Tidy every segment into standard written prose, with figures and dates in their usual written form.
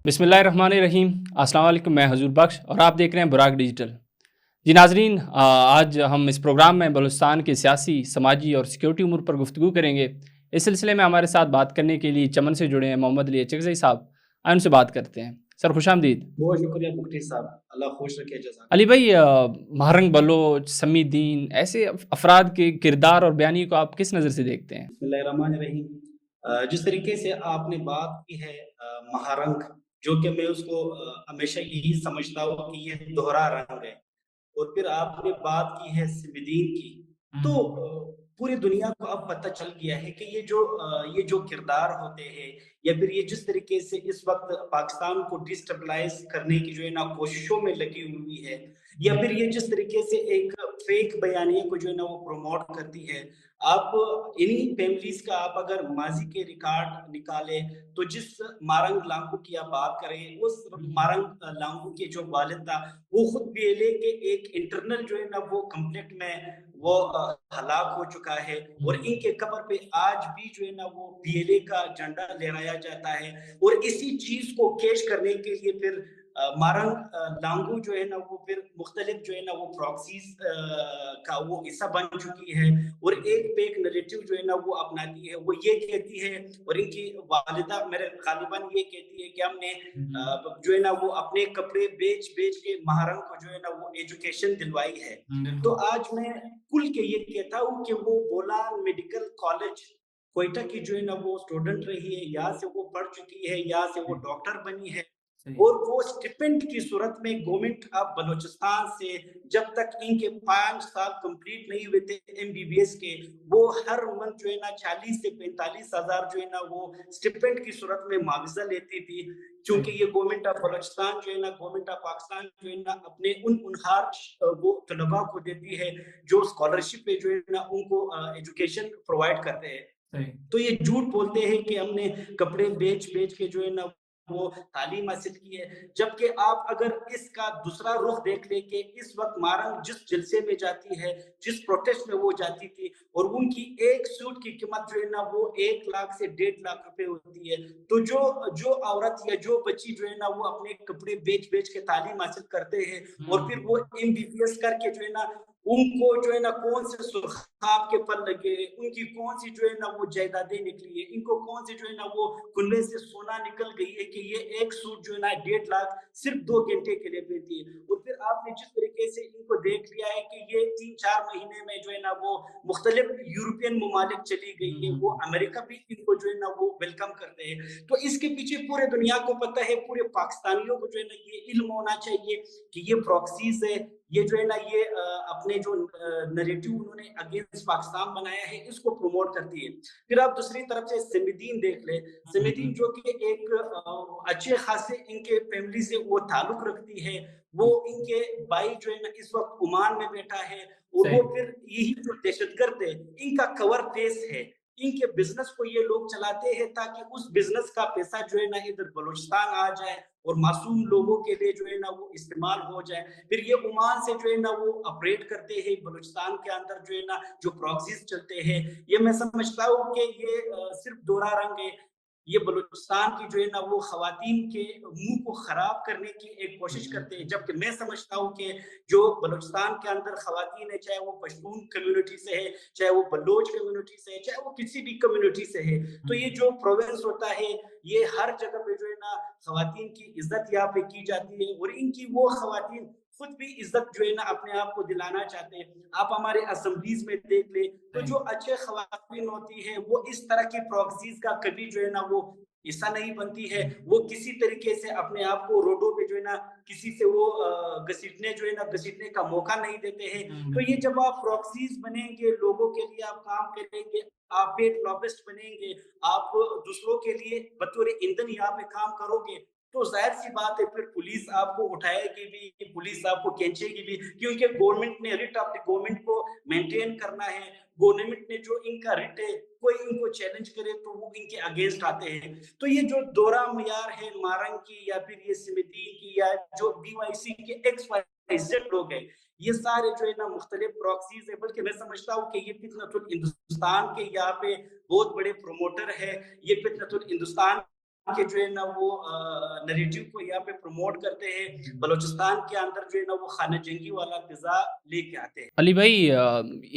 बिस्मिल्लाहिर्रहमानिर्रहीम। अस्सलाम वालेकुम। मैं हजूर बख्श और आप देख रहे हैं बुराक डिजिटल। जी नाजरीन, आज हम इस प्रोग्राम में बलूचिस्तान के सियासी, समाजी और सिक्योरिटी उमूर पर गुफ्तगू करेंगे। इस सिलसिले में हमारे साथ बात करने के लिए चमन से जुड़े हैं मोहम्मद अली अचकज़ई साहब। आइए उनसे बात करते हैं। सर खुशामदीद। बहुत शुक्रिया मुफ्ती साहब, अल्लाह खुश रखे, अली जज़ाकल्लाह। भाई, महारंग बलोच, समीदीन ऐसे अफराद के किरदार और बयानी को आप किस नज़र से देखते हैं? बिस्मिल्लाहिर्रहमानिर्रहीम। जिस तरीके से आपने बात की है महारंग, जो कि मैं उसको हमेशा यही समझता हूँ कि ये दोहरा रंग है। और फिर आपने बात की है सिबदीन की, तो पूरी दुनिया को अब पता चल गया है कि ये जो किरदार होते हैं, या फिर ये जिस तरीके से इस वक्त पाकिस्तान को डिस्टेबलाइज करने की जो है ना कोशिशों में लगी हुई है, या फिर ये जिस तरीके से एक फेक बयानिए को जो है ना वो प्रमोट करती है। आप इन्हीं फैमिलीज का आप अगर माजी के रिकॉर्ड निकाले, तो जिस मारंग लांगू की आप बात करें, उस मारंग लांगू के जो वालिद था, वो खुद बीएलए के एक इंटरनल जो है ना वो कंफ्लिक्ट में वो हलाक हो चुका है। और इनके कब्र पे आज भी जो है ना वो बीएलए का झंडा लहराया जाता है। और इसी चीज को कैश करने के लिए फिर मारंग लांगू जो है ना वो फिर मुख्तलिफ जो है ना वो प्रॉक्सीज का वो हिस्सा बन चुकी है। और एक पे एक नैरेटिव जो है ना वो अपनाती है। वो ये कहती है, और इनकी वालिदा मेरे गालिबन ये कहती है कि हमने जो है ना वो अपने कपड़े बेच बेच के महारंग को जो है ना वो एजुकेशन दिलवाई है। तो आज मैं खुल के ये कहता हूँ कि वो बोलान मेडिकल कॉलेज कोयटा की जो है ना वो स्टूडेंट रही है, यहाँ से वो पढ़ चुकी है, यहाँ से वो डॉक्टर बनी है। और वो स्टिपेंड की सूरत में गवर्नमेंट ऑफ बलूचिस्तान से, जब तक इनके 5 साल कंप्लीट नहीं हुए थे एमबीबीएस के, वो हर मंथ जो है ना 40 से 45 हजार जो है ना वो स्टिपेंड की सूरत में मुआवजा लेती थी। क्योंकि ये गवर्नमेंट ऑफ बलूचिस्तान जो है ना, गवर्नमेंट ऑफ पाकिस्तान जो है ना अपने उन उनहार वो तलबा को देती है जो स्कॉलरशिप पे जो है ना उनको एजुकेशन प्रोवाइड करते हैं। तो ये झूठ बोलते हैं कि हमने कपड़े बेच बेच के जो है ना वो तालीम हासिल की है। जबकि आप अगर इसका दूसरा रुख देख ले कि इस वक्त मारंग जिस जलसे में जाती है, जिस प्रोटेस्ट में वो जाती थी, और उनकी एक सूट की कीमत जो है ना वो 1 लाख से 1.5 लाख रुपए होती है। तो जो जो औरत या जो बच्ची जो है ना वो अपने कपड़े बेच बेच के तालीम हासिल करते हैं, और फिर वो एमबीबीएस करके जो है ना उनको जो है ना कौन से सुरखाब के फल लगे, उनकी कौन सी जो है ना वो जायदादें निकली है, इनको कौन सी जो है ना वो कुनबे से सोना निकल गई है कि ये एक सूट जो है ना 1.5 लाख सिर्फ 2 घंटे के लिए देती है। और फिर आपने जिस तरीके से इनको देख लिया है कि ये 3-4 महीने में जो है ना वो मुख्तलिफ यूरोपियन ममालिक चली गई है, वो अमेरिका भी इनको जो है ना वो वेलकम करते हैं। तो इसके पीछे पूरे दुनिया को पता है, पूरे पाकिस्तानियों को जो है ना ये इल्म होना चाहिए कि ये प्रॉक्सीज है, ये जो है ना ये अपने जो नैरेटिव उन्होंने अगेंस्ट पाकिस्तान बनाया है इसको प्रमोट करती है। फिर आप दूसरी तरफ से सिमिदीन देख ले, सिमिदीन जो कि एक अच्छे खासे इनके फैमिली से वो ताल्लुक रखती है। वो इनके भाई जो है ना इस वक्त ओमान में बैठा है, और वो फिर यही जो दहशतगर्द है इनका कवर पेश है। इनके बिजनेस को ये लोग चलाते हैं ताकि उस बिजनेस का पैसा जो है ना इधर बलूचिस्तान आ जाए और मासूम लोगों के लिए जो है ना वो इस्तेमाल हो जाए। फिर ये ओमान से जो है ना वो ऑपरेट करते हैं बलूचिस्तान के अंदर जो है ना जो प्रॉक्सीज चलते हैं। ये मैं समझता हूँ कि ये सिर्फ दोहरा रंग है। ये बलूचिस्तान की जो है ना वो खवातीन के मुंह को खराब करने की एक कोशिश करते हैं। जबकि मैं समझता हूँ कि जो बलूचिस्तान के अंदर खवातीन है, चाहे वो पश्तून कम्युनिटी से है, चाहे वो बलोच कम्युनिटी से है, चाहे वो किसी भी कम्युनिटी से है, तो ये जो प्रोविंस होता है, ये हर जगह पे जो है ना खवातीन की इज्जत यहाँ पे की जाती है। और इनकी वो खवातीन खुद भी इज्जत जो है ना अपने आप को दिलाना चाहते हैं। आप हमारे असेंबलीज में देख ले, तो जो अच्छे खवातीन होती है वो इस तरह की प्रॉक्सीज का कभी जो है ना वो हिस्सा नहीं बनती है। वो किसी तरीके से अपने आप को रोडों पे जो है ना किसी से वो घसीटने जो है ना घसीटने का मौका नहीं देते हैं। तो ये जब आप प्रॉक्सीज बनेंगे, लोगों के लिए आप काम करेंगे, आप पेड लॉबिस्ट बनेंगे, आप दूसरों के लिए बतौर ईंधन यहाँ पे काम करोगे, तो जाहिर सी बात है फिर पुलिस आपको उठाएगी भी, पुलिस आपको खींचेगी भी, क्योंकि गवर्नमेंट ने रिट ऑफ द गवर्नमेंट को मेंटेन करना है। गवर्नमेंट ने जो इनका रिट है, कोई इनको चैलेंज करे तो वो इनके अगेंस्ट आते हैं। तो ये जो दोहरा मयार है मारंग की, या फिर ये सिमिती की, या जो बीवाईसी के एक्स वाई जेड लोग हैं, ये सारे जो है ना मुख्तलिफ प्रॉक्सीज है। बल्कि मैं समझता हूँ कि ये फितनतुल हिंदुस्तान के यहाँ पे बहुत बड़े प्रोमोटर है। ये फितनतुल हिंदुस्तान के जो है ना वो नैरेटिव को यहाँ पे प्रमोट करते हैं। बलूचिस्तान के अंदर जो है ना वो खाना जंगी वाला फ़िज़ा लेके आते हैं। अली भाई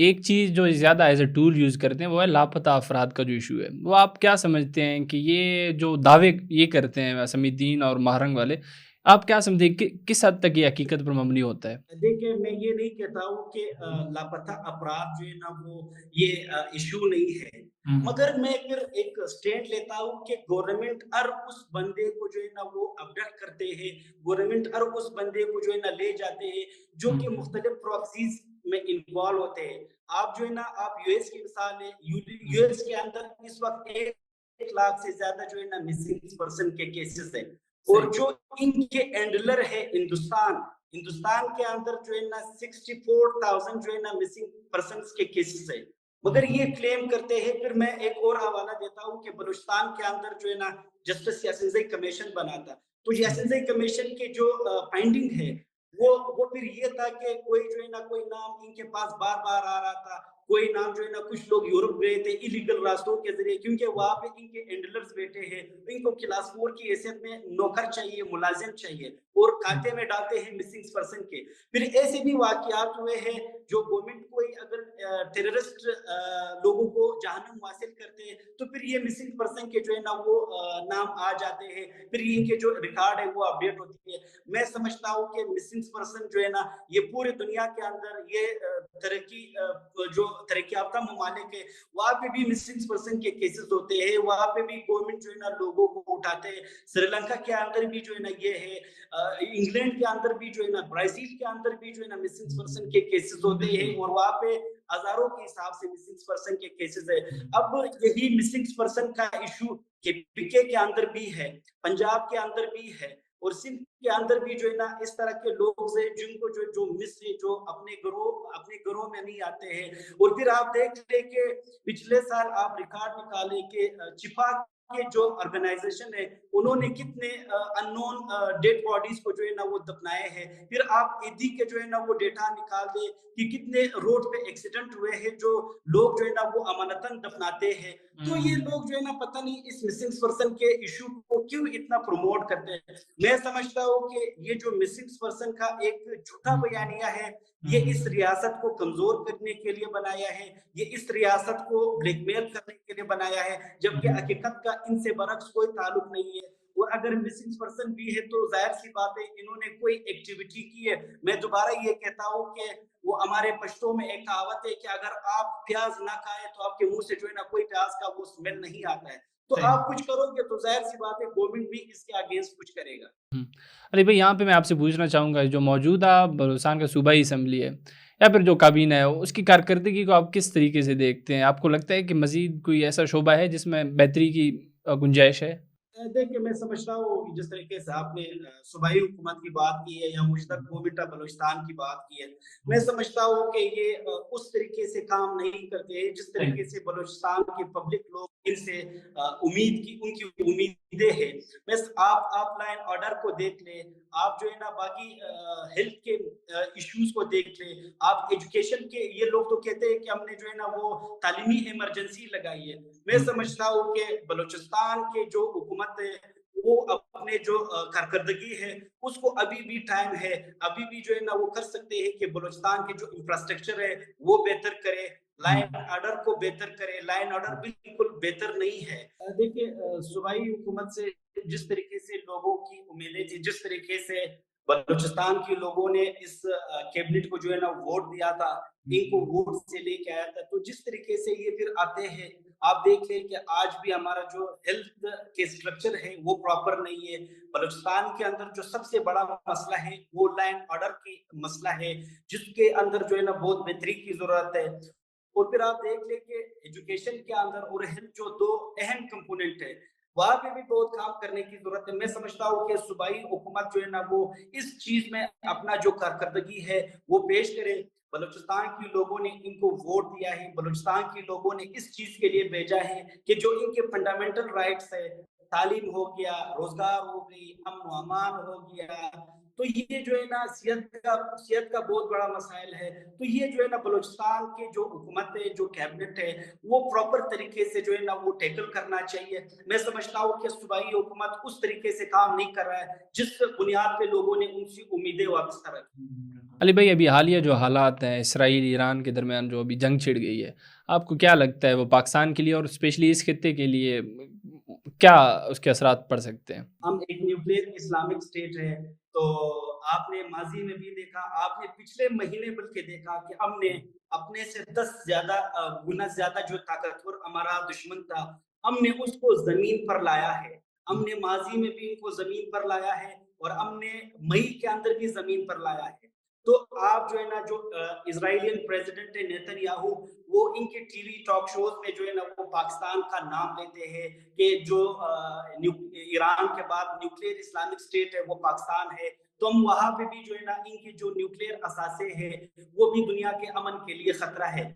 एक चीज़ जो ज़्यादा एज़ अ टूल यूज़ करते हैं वो है लापता अफ़राद का जो इशू है। वो आप क्या समझते हैं कि ये जो दावे ये करते हैं समीद्दीन और महारंग वाले, आप क्या समझते हैं कि किस हद तक ये हकीकत पर मबनी होता है? देखिए, मैं ये नहीं कहता हूँ कि लापता अपराध जो है ना वो ये इश्यू नहीं है। हुँ। मगर मैं फिर एक स्टैंड लेता हूँ कि गवर्नमेंट हर उस बंदे को जो है ना वो अबडक्ट करते हैं, गवर्नमेंट हर उस बंदे को जो है ना ले जाते हैं, जो हुँ। कि मुख्तलिफ प्रॉक्सीज़ में इन्वॉल्व होते हैं। आप जो है ना आप यूएस की मिसाल है, हुँ। यूएस के अंदर इस वक़्त 1 लाख से ज़्यादा जो है ना मिसिंग पर्सन के केसेज़ हैं। सही। और जो इनके हैंडलर है हिंदुस्तान, हिंदुस्तान के अंदर जो है ना 64,000 जो है ना मिसिंग पर्सन्स के केसेस है। हुँ। मगर ये क्लेम करते हैं, फिर मैं एक और हवाला देता हूँ कि बलूचिस्तान के अंदर जो है ना जस्टिस यासीन कमीशन बना था। तो सही। यासीन कमीशन के जो फाइंडिंग है वो फिर ये था कि कोई जो है ना कोई नाम इनके पास बार-बार आ रहा था। कोई नाम जो है ना कुछ लोग यूरोप गए थे इलीगल रास्तों के ज़रिए, क्योंकि वहाँ पे इनके हैंडलर्स बैठे हैं। इनको क्लास 4 की हैसियत में नौकर चाहिए, मुलाज़िम चाहिए और हुँ। खाते में डालते हैं मिसिंग पर्सन के। फिर ऐसे भी वाक़यात हुए हैं जो गवर्नमेंट कोई अगर टेररिस्ट लोगों को जहन्नुम हासिल करते हैं, तो फिर ये मिसिंग पर्सन के जो है ना वो नाम आ जाते हैं। फिर इनके जो रिकॉर्ड है वो अपडेट होती है। मैं समझता हूँ कि मिसिंग पर्सन जो है ना ये पूरी दुनिया के अंदर ये जो तरक्की याफ्ता ममालिक है वहाँ पे भी मिसिंग पर्सन के केसेस होते हैं, वहाँ पे भी गवर्नमेंट जो है ना लोगों को उठाते हैं। श्रीलंका के अंदर भी जो है ना ये है, इंग्लैंड के अंदर भी जो है ना, ब्राज़ील के अंदर भी जो है ना मिसिंग पर्सन के केसेस होते हैं और वहाँ पे हज़ारों के हिसाब से मिसिंग पर्सन के केसेस है। अब यही मिसिंग पर्सन का इश्यू केपीके के अंदर भी है, पंजाब के अंदर भी है और सिंध के अंदर भी जो है ना इस तरह के लोग हैं जिनको जो मिस है, जो अपने घरों में नहीं आते हैं। और फिर आप देख ले कि पिछले साल आप रिकॉर्ड निकाले कि चिपा के जो ऑर्गेनाइजेशन है उन्होंने कितने अननोन डेड बॉडीज को जो है ना वो दफनाए हैं। फिर आप ईदी के जो है ना वो डेटा निकाल दे कि कितने रोड पे एक्सीडेंट हुए हैं जो लोग जो है ना वो अमानतन दफनाते हैं। तो ये हुँ। लोग जो है ना पता नहीं इस मिसिंग पर्सन के इशू को क्यों इतना प्रमोट करते हैं। मैं समझता हूँ कि ये जो मिसिंग पर्सन का एक झूठा बयानिया है, ये इस रियासत को कमजोर करने के लिए बनाया है, ये इस रियासत को ब्लैकमेल करने के लिए बनाया है, जबकि हकीकत का इनसे बरक्स कोई ताल्लुक नहीं है। और अगर मिसिंग पर्सन भी है तो जाहिर सी बात है इन्होंने कोई एक्टिविटी की है। मैं दोबारा ये कहता हूँ कि वो हमारे पश्तो में एक कहावत है कि अगर आप प्याज ना खाए तो आपके मुंह से जो है ना कोई प्याज का वो स्मेल नहीं आता है। तो सही। आप कुछ करोगे तो जाहिर सी बात है गवर्नमेंट भी इसके अगेंस्ट कुछ करेगा। हुँ। अरे भई यहाँ पे मैं आपसे पूछना चाहूँगा जो मौजूदा बलूचिस्तान का सूबाई असम्बली है या फिर जो काबीना है उसकी कारकर्दगी को आप किस तरीके से देखते हैं? आपको लगता है कि मज़ीद कोई ऐसा शोबा है जिसमें बेहतरी की गुंजाइश है? देखिए, मैं समझता हूँ जिस तरीके से आपने सूबाई हुकूमत की बात की है या मुश्तक कोमिटा बलूचिस्तान की बात की है, मैं समझता हूँ कि ये उस तरीके से काम नहीं करते हैं जिस सही। तरीके से बलूचिस्तान के पब्लिक लोग इनसे उनकी उम्मीदें हैं। बस आप लाइन ऑर्डर को देख लें, आप जो है ना बाकी हेल्थ के इश्यूज़ को देख लें, आप एजुकेशन के ये लोग तो कहते हैं कि हमने जो है ना वो तालीमी इमरजेंसी लगाई है। मैं हुँ। समझता हूँ कि बलूचिस्तान के जो हुकूमत है वो अपने जो कारकर्दगी है उसको अभी भी टाइम है, अभी भी जो है ना वो कर सकते हैं कि बलूचिस्तान के जो इंफ्रास्ट्रक्चर है वो बेहतर करे, हुँ। लाइन ऑर्डर को बेहतर करे। लाइन ऑर्डर बिल्कुल बेहतर नहीं है। देखिए, सूबाई हुकूमत से जिस तरीके से लोगों की उम्मीदें थी, जिस तरीके से बलूचिस्तान के लोगों ने इस कैबिनेट को जो है ना वोट दिया था, इनको वोट से लेके आया था, तो जिस तरीके से ये फिर आते हैं, आप देख लें कि आज भी हमारा जो हेल्थ के स्ट्रक्चर है वो प्रॉपर नहीं है। बलूचिस्तान के अंदर जो सबसे बड़ा मसला है वो लैंड ऑर्डर की मसला है, जिसके अंदर जो है ना बहुत बेहतरी की जरूरत है। और फिर आप देख लें कि एजुकेशन के अंदर और हेल्थ जो दो अहम कंपोनेंट है, वहाँ पे भी बहुत काम करने की जरूरत है। मैं समझता हूँ कि सूबाई हुकूमत जो है ना वो इस चीज में अपना जो कारकर्दगी है वो पेश करे। बलूचिस्तान के लोगों ने इनको वोट दिया है, बलूचिस्तान के लोगों ने इस चीज के लिए भेजा है कि जो इनके फंडामेंटल राइट्स है, तालीम हो गया, रोजगार हो गई, अमन अमान हो गया, تو یہ جو ہے نا صحت کا بہت بڑا مسائل ہے. تو یہ جو ہے نا بلوچستان کے جو حکومت ہے, جو کیبنٹ ہے, وہ پراپر طریقے سے جو ہے نا وہ ٹیکل کرنا چاہیے. میں سمجھتا ہوں کہ صوبائی حکومت اس طریقے سے کام نہیں کر رہا ہے جس بنیاد پہ لوگوں نے ان سے امیدیں وابستہ رکھی. علی بھائی، ابھی حالیہ جو حالات ہیں اسرائیل ایران کے درمیان جو ابھی جنگ چھڑ گئی ہے، آپ کو کیا لگتا ہے وہ پاکستان کے لیے اور اسپیشلی اس خطے کے لیے کیا اس کے اثرات پڑ سکتے ہیں؟ ہم ایک نیوکلیئر اسلامک اسٹیٹ ہے, تو آپ نے ماضی میں بھی دیکھا, آپ نے پچھلے مہینے بلکہ دیکھا کہ ہم نے اپنے سے 10 گنا زیادہ جو طاقتور ہمارا دشمن تھا, ہم نے اس کو زمین پر لایا ہے. ہم نے ماضی میں بھی ان کو زمین پر لایا ہے اور ہم نے مئی کے اندر بھی زمین پر لایا ہے. تو آپ جو ہے نا جو اسرائیلین پریزیڈنٹ نیتن یاہو, وہ ان کے ٹی وی ٹاک شوز میں جو ہے نا وہ پاکستان کا نام لیتے ہیں کہ جو ایران کے بعد نیوکلیئر اسلامک اسٹیٹ ہے وہ پاکستان ہے. تو ہم وہاں پہ بھی جو ہے نا ان کے جو نیوکلیئر اثاثے ہیں وہ بھی دنیا کے امن کے لیے خطرہ ہے.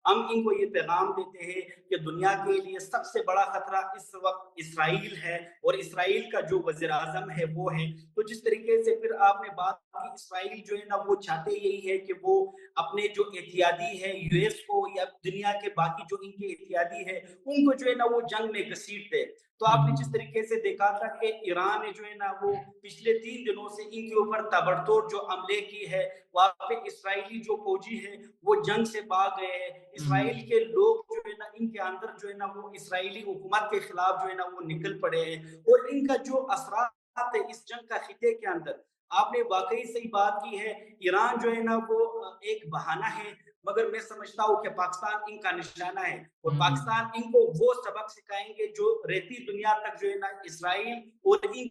ہم ان کو یہ پیغام دیتے ہیں کہ دنیا کے لیے سب سے بڑا خطرہ اس وقت اسرائیل ہے, اور اسرائیل کا جو وزیر اعظم ہے وہ ہے. تو جس طریقے سے پھر آپ نے بات کی, اسرائیل جو ہے نا وہ چاہتے یہی ہے کہ وہ اپنے جو اتحادی ہے یو ایس کو یا دنیا کے باقی جو ان کے اتحادی ہے ان کو جو ہے نا وہ جنگ میں گھسیٹ دے. تو آپ نے جس طریقے سے دیکھا تھا کہ ایران نے جو ہے نا وہ پچھلے 3 دنوں سے ان کے اوپر تابڑتوڑ جو حملے کی ہے, وہاں پہ اسرائیلی جو فوجی ہے وہ جنگ سے بھاگ گئے ہیں. اسرائیل کے لوگ جو ہے نا ان کے اندر جو ہے نا وہ اسرائیلی حکومت کے خلاف جو ہے نا وہ نکل پڑے ہیں, اور ان کا جو اثرات ہے اس جنگ کا خطے کے اندر, آپ نے واقعی صحیح بات کی ہے. ایران جو ہے نا وہ ایک بہانہ ہے, مگر میں سمجھتا ہوں کہ پاکستان ان کا نشانہ ہے, اور پاکستان ان کو وہ سبق سکھائیں گے جو رہتی دنیا تک جو ہے نا اسرائیل اور ان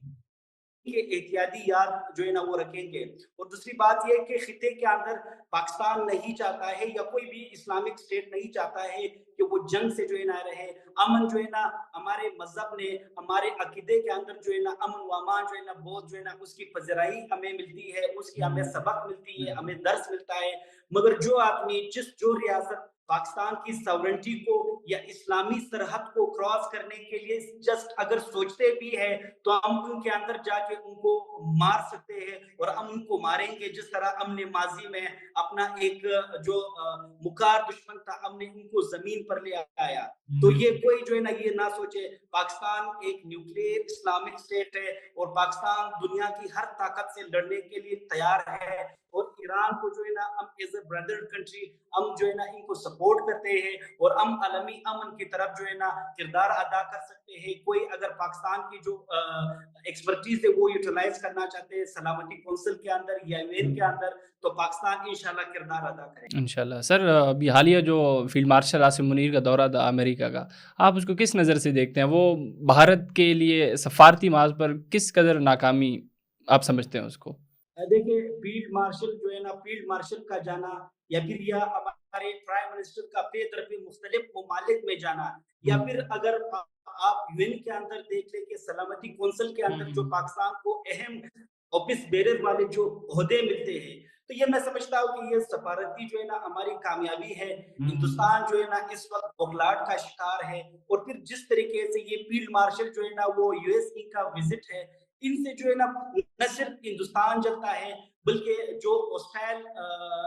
کے احتیاطیات جو ہے نا وہ رکھیں گے. اور دوسری بات یہ ہے کہ خطے کے اندر پاکستان نہیں چاہتا ہے یا کوئی بھی اسلامک اسٹیٹ نہیں چاہتا ہے کہ وہ جنگ سے جو ہے نا رہے. امن جو ہے نا ہمارے مذہب نے, ہمارے عقیدے کے اندر جو ہے نا امن و امان جو ہے نا بہت جو ہے نا اس کی پذیرائی ہمیں ملتی ہے, اس کی ہمیں سبق ملتی ہے, ہمیں درس ملتا ہے. مگر جو آدمی جو ریاست پاکستان کی ساورنٹی کو یا اسلامی سرحد کو کراس کرنے کے لیے جسٹ اگر سوچتے بھی ہے تو ہم ان کے اندر جا کے ان کو مار سکتے ہیں, اور ہم ان کو ماریں گے جس طرح ہم نے ماضی میں اپنا ایک جو مکار دشمن تھا ہم نے ان کو زمین پر لے آیا. تو یہ کوئی جو ہے نا یہ نہ سوچے, پاکستان ایک نیوکلیئر اسلامک اسٹیٹ ہے اور پاکستان دنیا کی ہر طاقت سے لڑنے کے لیے تیار ہے, اور ایران کو جو ہے نا ہم ایز اے بردر کنٹری ہم جو ہے نا ان کو سپورٹ کرتے ہیں, اور ہم عالمی امن کی طرف جو ہے نا کردار ادا کر سکتے ہیں. کوئی اگر پاکستان کی جو ایکسپرٹیز ہے وہ یوٹیلائز کرنا چاہتے ہیں سلامتی کونسل کے اندر یا یو این کے اندر, تو پاکستان انشاءاللہ کردار ادا کرے گا. انشاءاللہ. سر، ابھی حالیہ جو فیلڈ مارشل عاصم منیر کا دورہ تھا امریکہ کا، آپ اس کو کس نظر سے دیکھتے ہیں؟ وہ بھارت کے لیے سفارتی محاذ پر کس قدر ناکامی آپ سمجھتے ہیں اس کو؟ دیکھیں, فیلڈ مارشل جو ہے نا فیلڈ مارشل کا جانا یا پھر یا ہمارے پرائم منسٹر کا پے در پہ مختلف ممالک میں جانا, یا پھر اگر آپ یو این کے اندر دیکھ لیں کہ سلامتی کونسل کے اندر جو پاکستان کو اہم آفس بیرر والے جو عہدے ملتے ہیں, تو یہ میں سمجھتا ہوں کہ یہ سفارتی جو ہے نا ہماری کامیابی ہے. ہندوستان جو ہے نا اس وقت بخلاہٹ کا شکار ہے, اور پھر جس طریقے سے یہ فیلڈ مارشل جو ہے نا وہ یو ایس کی کا وزٹ ہے, ان سے جو ہے نا نہ صرف ہندوستان جلتا ہے بلکہ جو ہوسٹائل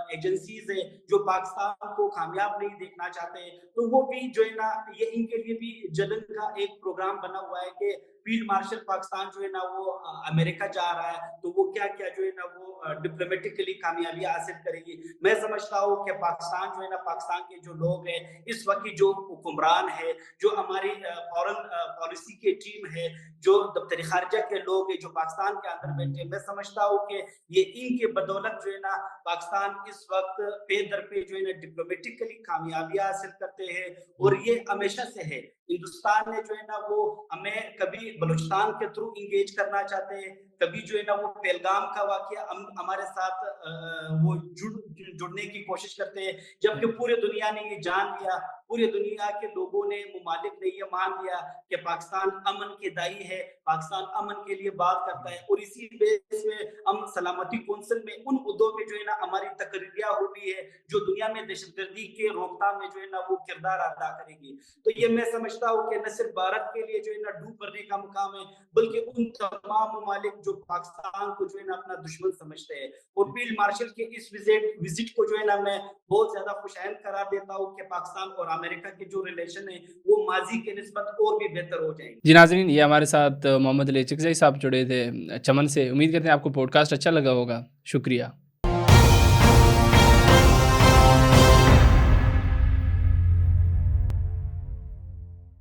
ایجنسیز ہیں جو پاکستان کو کامیاب نہیں دیکھنا چاہتے, تو وہ بھی جو ہے نا یہ ان کے لیے بھی جلن کا ایک پروگرام بنا ہوا ہے کہ فیلڈ مارشل پاکستان جو ہے نا وہ امریکہ جا رہا ہے, تو وہ کیا کیا جو ہے نا وہ ڈپلومیٹکلی کامیابی حاصل کرے گی. میں سمجھتا ہوں کہ پاکستان جو ہے نا پاکستان کے جو لوگ ہیں اس وقت کی جو حکمران ہے, جو ہماری فورن پالیسی کی ٹیم ہے, جو دفتر خارجہ کے لوگ ہیں جو پاکستان کے اندر بیٹھے, میں سمجھتا ہوں کہ یہ ان کے بدولت جو ہے نا پاکستان اس وقت پے در پہ جو ہے نا ڈپلومیٹکلی کامیابیاں حاصل کرتے ہیں, اور یہ ہمیشہ سے ہے. ہندوستان نے جو ہے نا وہ ہمیں کبھی بلوچستان کے تھرو انگیج کرنا چاہتے ہیں, کبھی جو ہے نا وہ پہلگام کا واقعہ ہمارے ساتھ وہ جڑنے کی کوشش کرتے ہیں, جبکہ پورے دنیا نے یہ جان لیا, پورے دنیا کے لوگوں نے ممالک نے یہ مان لیا کہ پاکستان امن کے دائی ہے, پاکستان امن کے لیے بات کرتا ہے, اور اسی بیس میں ہم سلامتی کونسل میں ان عہدوں پہ جو ہے نا ہماری تقرریاں ہو رہی ہے جو دنیا میں دہشت گردی کے روک تھام میں جو ہے نا وہ کردار ادا کرے گی. تو یہ میں سمجھتا ہوں کہ نہ صرف بھارت کے لیے جو ہے نا ڈوب کرنے کا مقام ہے, بلکہ ان تمام ممالک جو जो पाकिस्तान को जो है ना अपना दुश्मन समझते हैं। और फील्ड मार्शल के इस विजिट को जो है ना मैं बहुत ज्यादा खुशआमद करार देता हूँ कि पाकिस्तान और अमेरिका के जो रिलेशन है वो माजी के निस्बत और भी बेहतर हो जाएंगे। जी नाजरीन, ये हमारे साथ मोहम्मद अली चिकज़ई साहब जुड़े थे चमन से। उम्मीद करते हैं आपको पॉडकास्ट अच्छा लगा होगा। शुक्रिया।